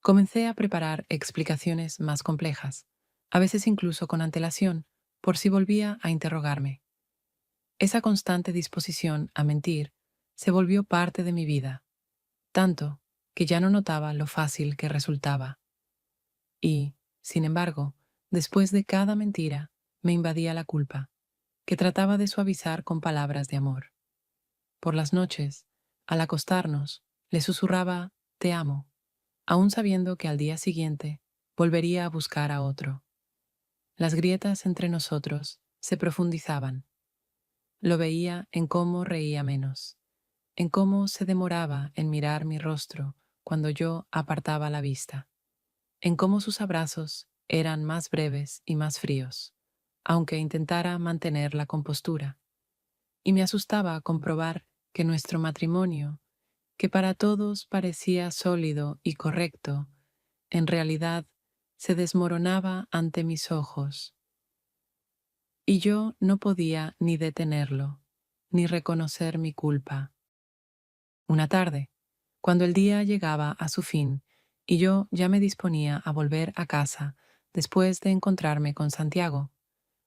Speaker 1: Comencé a preparar explicaciones más complejas, a veces incluso con antelación, por si volvía a interrogarme. Esa constante disposición a mentir se volvió parte de mi vida, tanto que ya no notaba lo fácil que resultaba. Y, sin embargo, después de cada mentira, me invadía la culpa, que trataba de suavizar con palabras de amor. Por las noches, al acostarnos, le susurraba «te amo», aún sabiendo que al día siguiente volvería a buscar a otro. Las grietas entre nosotros se profundizaban. Lo veía en cómo reía menos, en cómo se demoraba en mirar mi rostro cuando yo apartaba la vista, en cómo sus abrazos eran más breves y más fríos, aunque intentara mantener la compostura, y me asustaba comprobar que nuestro matrimonio, que para todos parecía sólido y correcto, en realidad se desmoronaba ante mis ojos, y yo no podía ni detenerlo, ni reconocer mi culpa. Una tarde, cuando el día llegaba a su fin y yo ya me disponía a volver a casa después de encontrarme con Santiago,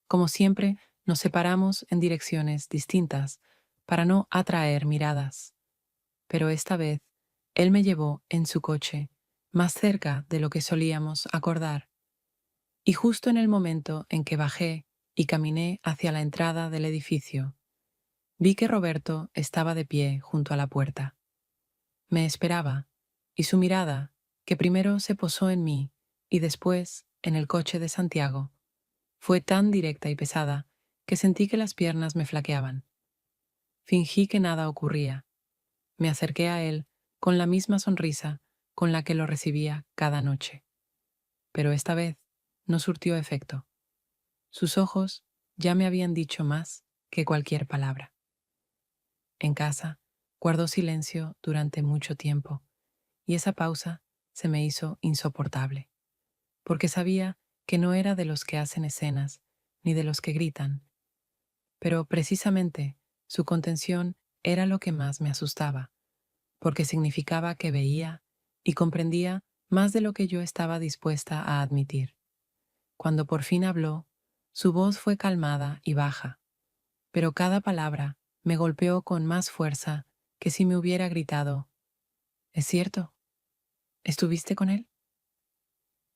Speaker 1: como siempre nos separamos en direcciones distintas para no atraer miradas, pero esta vez él me llevó en su coche más cerca de lo que solíamos acordar, y justo en el momento en que bajé y caminé hacia la entrada del edificio, vi que Roberto estaba de pie junto a la puerta. Me esperaba, y su mirada, que primero se posó en mí y después en el coche de Santiago, fue tan directa y pesada que sentí que las piernas me flaqueaban. Fingí que nada ocurría. Me acerqué a él con la misma sonrisa con la que lo recibía cada noche. Pero esta vez no surtió efecto. Sus ojos ya me habían dicho más que cualquier palabra. En casa, guardó silencio durante mucho tiempo, y esa pausa se me hizo insoportable, porque sabía que no era de los que hacen escenas ni de los que gritan, pero precisamente su contención era lo que más me asustaba, porque significaba que veía y comprendía más de lo que yo estaba dispuesta a admitir. Cuando por fin habló, su voz fue calmada y baja, pero cada palabra me golpeó con más fuerza que si me hubiera gritado: ¿es cierto? ¿Estuviste con él?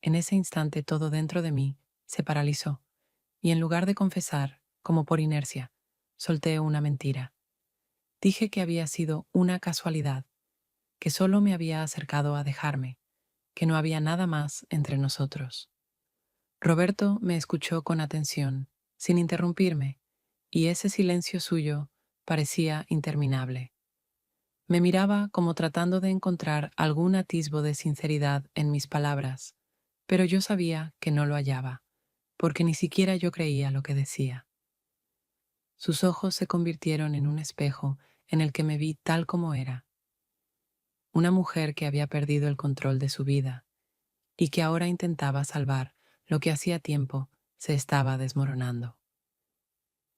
Speaker 1: En ese instante todo dentro de mí se paralizó, y en lugar de confesar, como por inercia, solté una mentira. Dije que había sido una casualidad, que solo me había acercado a dejarme, que no había nada más entre nosotros. Roberto me escuchó con atención, sin interrumpirme, y ese silencio suyo parecía interminable. Me miraba como tratando de encontrar algún atisbo de sinceridad en mis palabras, pero yo sabía que no lo hallaba, porque ni siquiera yo creía lo que decía. Sus ojos se convirtieron en un espejo en el que me vi tal como era, una mujer que había perdido el control de su vida y que ahora intentaba salvar lo que hacía tiempo se estaba desmoronando.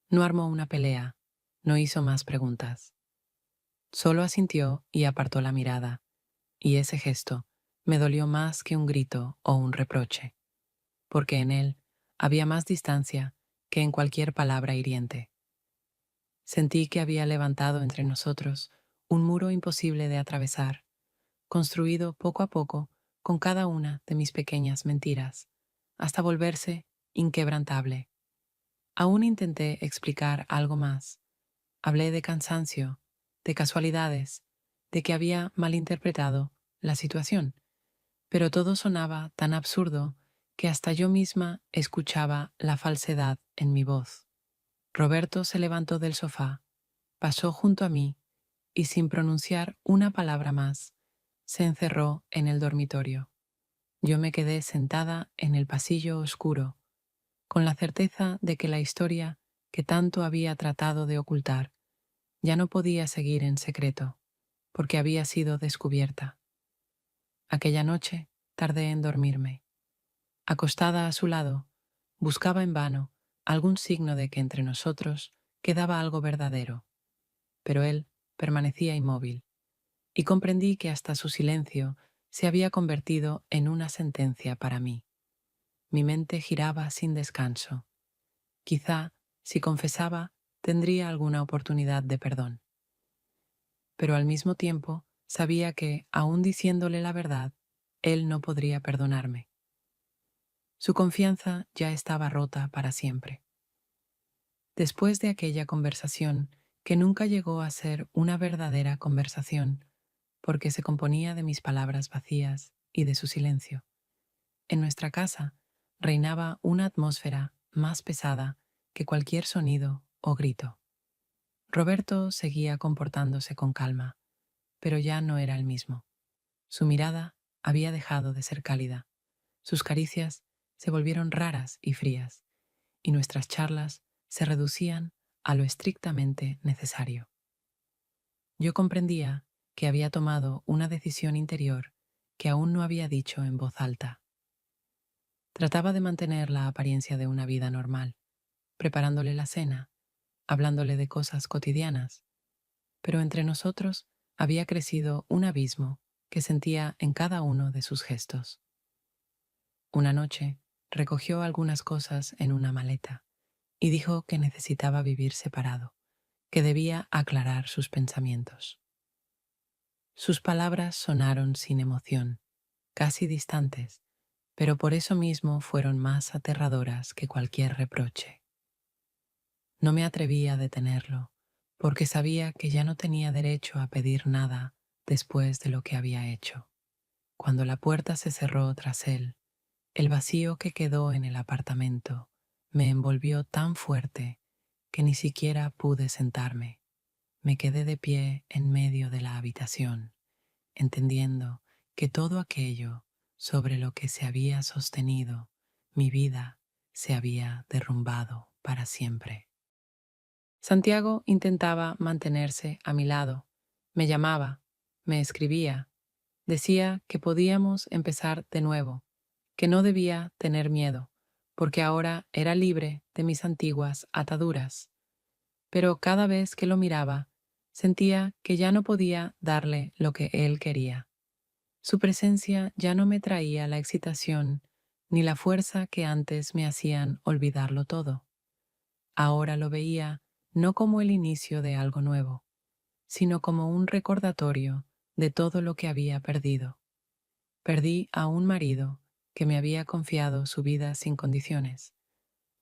Speaker 1: No armó una pelea, no hizo más preguntas. Solo asintió y apartó la mirada, y ese gesto me dolió más que un grito o un reproche, porque en él había más distancia que en cualquier palabra hiriente. Sentí que había levantado entre nosotros un muro imposible de atravesar, construido poco a poco con cada una de mis pequeñas mentiras, hasta volverse inquebrantable. Aún intenté explicar algo más. Hablé de cansancio, de casualidades, de que había malinterpretado la situación, pero todo sonaba tan absurdo que hasta yo misma escuchaba la falsedad en mi voz. Roberto se levantó del sofá, pasó junto a mí y sin pronunciar una palabra más, se encerró en el dormitorio. Yo me quedé sentada en el pasillo oscuro, con la certeza de que la historia que tanto había tratado de ocultar ya no podía seguir en secreto, porque había sido descubierta. Aquella noche tardé en dormirme. Acostada a su lado, buscaba en vano algún signo de que entre nosotros quedaba algo verdadero, pero él permanecía inmóvil, y comprendí que hasta su silencio se había convertido en una sentencia para mí. Mi mente giraba sin descanso. Quizá, si confesaba, tendría alguna oportunidad de perdón. Pero al mismo tiempo sabía que, aun diciéndole la verdad, él no podría perdonarme. Su confianza ya estaba rota para siempre. Después de aquella conversación, que nunca llegó a ser una verdadera conversación, porque se componía de mis palabras vacías y de su silencio, en nuestra casa reinaba una atmósfera más pesada que cualquier sonido o grito. Roberto seguía comportándose con calma, pero ya no era el mismo. Su mirada había dejado de ser cálida, sus caricias se volvieron raras y frías, y nuestras charlas se reducían a lo estrictamente necesario. Yo comprendía que había tomado una decisión interior que aún no había dicho en voz alta. Trataba de mantener la apariencia de una vida normal, preparándole la cena, hablándole de cosas cotidianas, pero entre nosotros había crecido un abismo que sentía en cada uno de sus gestos. Una noche recogió algunas cosas en una maleta y dijo que necesitaba vivir separado, que debía aclarar sus pensamientos. Sus palabras sonaron sin emoción, casi distantes, pero por eso mismo fueron más aterradoras que cualquier reproche. No me atreví a detenerlo, porque sabía que ya no tenía derecho a pedir nada después de lo que había hecho. Cuando la puerta se cerró tras él, el vacío que quedó en el apartamento me envolvió tan fuerte que ni siquiera pude sentarme. Me quedé de pie en medio de la habitación, entendiendo que todo aquello sobre lo que se había sostenido mi vida se había derrumbado para siempre. Santiago intentaba mantenerse a mi lado. Me llamaba, me escribía, decía que podíamos empezar de nuevo, que no debía tener miedo, porque ahora era libre de mis antiguas ataduras. Pero cada vez que lo miraba, sentía que ya no podía darle lo que él quería. Su presencia ya no me traía la excitación ni la fuerza que antes me hacían olvidarlo todo. Ahora lo veía no como el inicio de algo nuevo, sino como un recordatorio de todo lo que había perdido. Perdí a un marido que me había confiado su vida sin condiciones.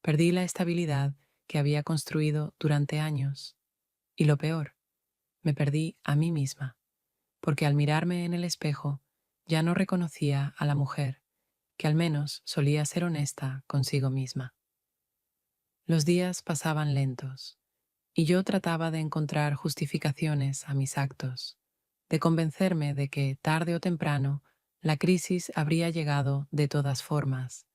Speaker 1: Perdí la estabilidad que había construido durante años. Y lo peor, me perdí a mí misma, porque al mirarme en el espejo ya no reconocía a la mujer que al menos solía ser honesta consigo misma. Los días pasaban lentos, y yo trataba de encontrar justificaciones a mis actos, de convencerme de que tarde o temprano la crisis habría llegado de todas formas,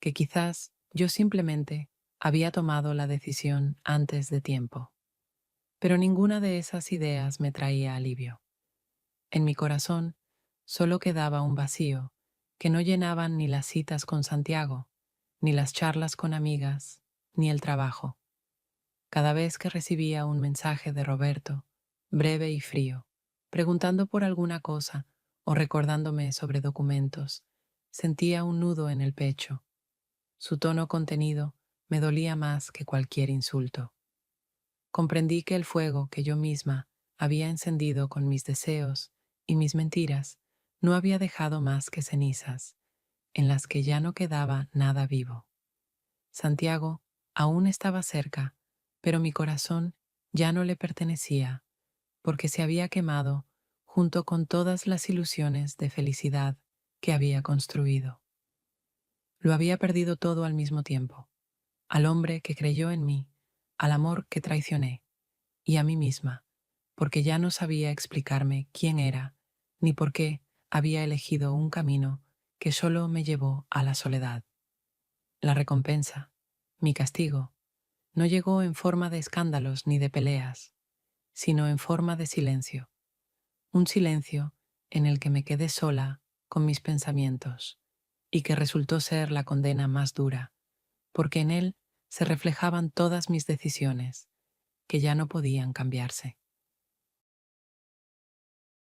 Speaker 1: que quizás yo simplemente había tomado la decisión antes de tiempo. Pero ninguna de esas ideas me traía alivio. En mi corazón solo quedaba un vacío que no llenaban ni las citas con Santiago, ni las charlas con amigas, ni el trabajo. Cada vez que recibía un mensaje de Roberto, breve y frío, preguntando por alguna cosa o recordándome sobre documentos, sentía un nudo en el pecho. Su tono contenido me dolía más que cualquier insulto. Comprendí que el fuego que yo misma había encendido con mis deseos y mis mentiras no había dejado más que cenizas, en las que ya no quedaba nada vivo. Santiago aún estaba cerca, pero mi corazón ya no le pertenecía, porque se había quemado junto con todas las ilusiones de felicidad que había construido. Lo había perdido todo al mismo tiempo, al hombre que creyó en mí, al amor que traicioné, y a mí misma, porque ya no sabía explicarme quién era, ni por qué había elegido un camino que solo me llevó a la soledad. La recompensa, mi castigo, no llegó en forma de escándalos ni de peleas, sino en forma de silencio, un silencio en el que me quedé sola con mis pensamientos y que resultó ser la condena más dura, porque en él se reflejaban todas mis decisiones, que ya no podían cambiarse.